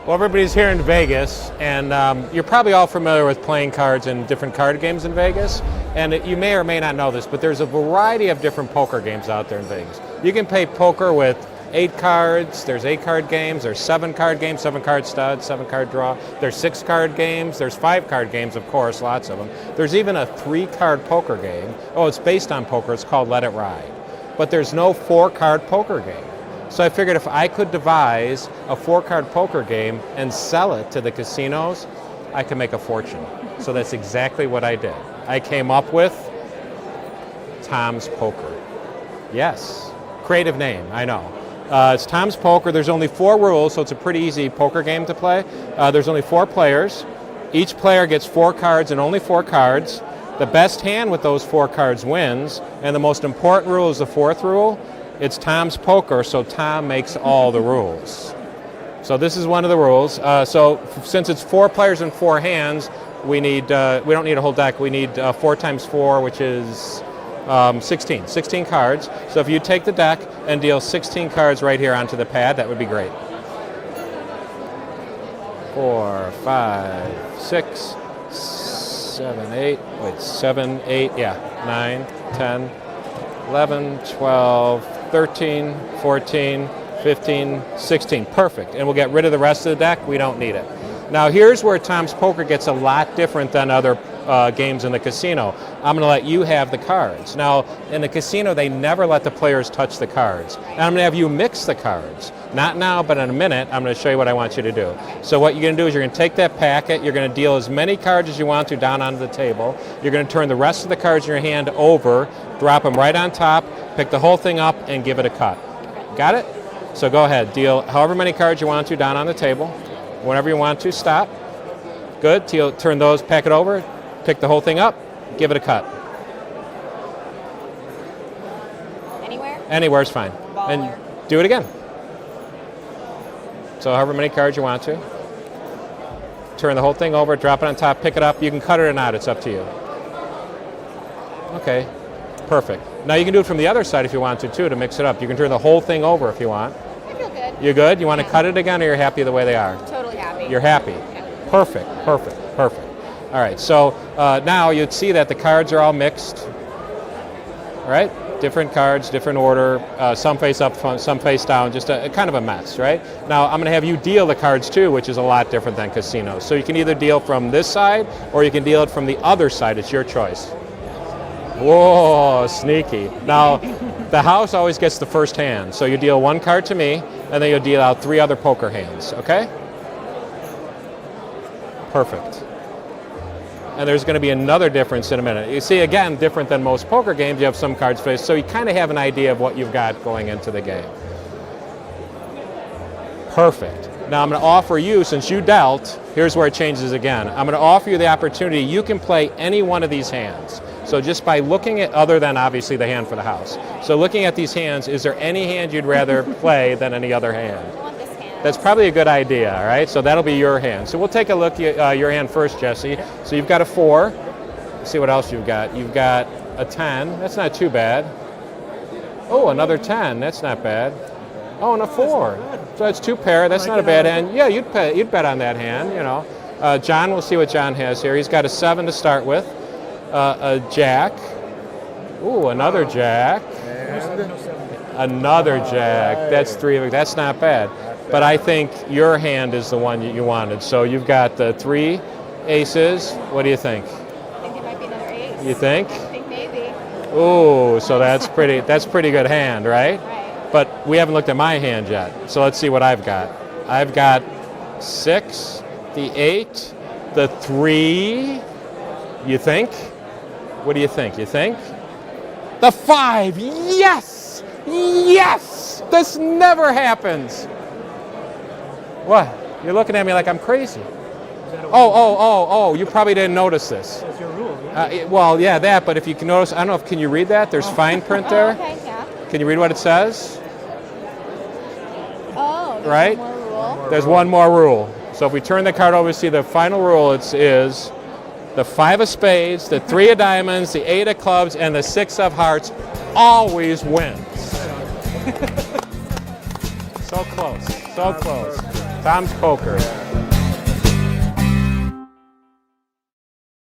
Well, everybody's here in Vegas, and you're probably all familiar with playing cards in different card games in Vegas. And you may or may not know this, but there's a variety of different poker games out there in Vegas. You can play poker with 8 cards, there's 8-card games, there's 7-card games, 7-card stud, 7-card draw, there's 6-card games, there's 5-card games, of course, lots of them. There's even a 3-card poker game. Oh, it's based on poker, it's called Let It Ride. But there's no 4-card poker game. So I figured if I could devise a 4-card poker game and sell it to the casinos, I could make a fortune. So that's exactly what I did. I came up with Tom's Poker. Yes, creative name, I know. It's Tom's Poker. There's only 4 rules, so it's a pretty easy poker game to play. There's only 4 players. Each player gets 4 cards and only 4 cards. The best hand with those 4 cards wins, and the most important rule is the 4th rule. It's Tom's Poker, so Tom makes all the rules. So this is one of the rules. So since it's 4 players and 4 hands, we don't need a whole deck. We need 4 times 4, which is 16 cards. So if you take the deck and deal 16 cards right here onto the pad, that would be great. 4, 5, 6, 7, 8. Wait, 7, 8. Yeah, 9, 10, 11, 12. 13, 14, 15, 16. Perfect. And we'll get rid of the rest of the deck. We don't need it. Now here's where Tom's Poker gets a lot different than other games in the casino. I'm going to let you have the cards. Now in the casino they never let the players touch the cards. And I'm going to have you mix the cards. Not now, but in a minute I'm going to show you what I want you to do. So what you're going to do is you're going to take that packet, you're going to deal as many cards as you want to down onto the table. You're going to turn the rest of the cards in your hand over, drop them right on top, pick the whole thing up and give it a cut. Got it? So go ahead, deal however many cards you want to down on the table. Whenever you want to, stop. Good, turn those, pack it over, pick the whole thing up, give it a cut. Anywhere? Anywhere's fine. Baller. And do it again. So however many cards you want to. Turn the whole thing over, drop it on top, pick it up. You can cut it or not, it's up to you. Okay, perfect. Now you can do it from the other side if you want to mix it up. You can turn the whole thing over if you want. I feel good. You good? You want to cut it again or you're happy the way they are? Totally happy. You're happy? Yeah. Perfect, perfect, perfect. All right, so now you'd see that the cards are all mixed. All right, different cards, different order, some face up, some face down, just a kind of a mess, right? Now I'm going to have you deal the cards too, which is a lot different than casinos. So you can either deal from this side or you can deal it from the other side. It's your choice. Whoa, sneaky. Now, the house always gets the first hand. So you deal 1 card to me, and then you'll deal out 3 other poker hands, okay? Perfect. And there's going to be another difference in a minute. You see, again, different than most poker games, you have some cards faced, so you kind of have an idea of what you've got going into the game. Perfect. Now I'm going to offer you, since you dealt, here's where it changes again. I'm going to offer you the opportunity, you can play any one of these hands. So just by looking at, other than obviously the hand for the house. So looking at these hands, is there any hand you'd rather play than any other hand? I want this hand. That's probably a good idea, all right? So that'll be your hand. So we'll take a look at your hand first, Jesse. So you've got a 4. Let's see what else you've got. You've got a 10. That's not too bad. Oh, another 10. That's not bad. Oh, and a 4. So that's 2 pair. That's not a bad hand. Yeah, you'd bet on that hand, you know. John, we'll see what John has here. He's got a 7 to start with. A jack. Ooh, another jack. Another jack. That's 3. That's not bad. But I think your hand is the one you wanted. So you've got the 3 aces. What do you think? I think it might be another ace. You think? I think maybe. Ooh, so that's pretty good hand, right? Right. But we haven't looked at my hand yet. So let's see what I've got. I've got 6, the 8, the 3. You think? What do you think? You think? The 5. Yes! Yes! This never happens. What? You're looking at me like I'm crazy. Oh, you probably didn't notice this. That's your rule. Well, yeah, that, but if you can notice, I don't know if, can you read that? There's fine print there. Oh, okay, yeah. Can you read what it says? Oh, there's Right? one more rule. There's one more rule. So if we turn the card over, we see the final rule is the 5 of spades, the 3 of diamonds, the 8 of clubs, and the 6 of hearts always wins. So close, so close. Tom's Poker.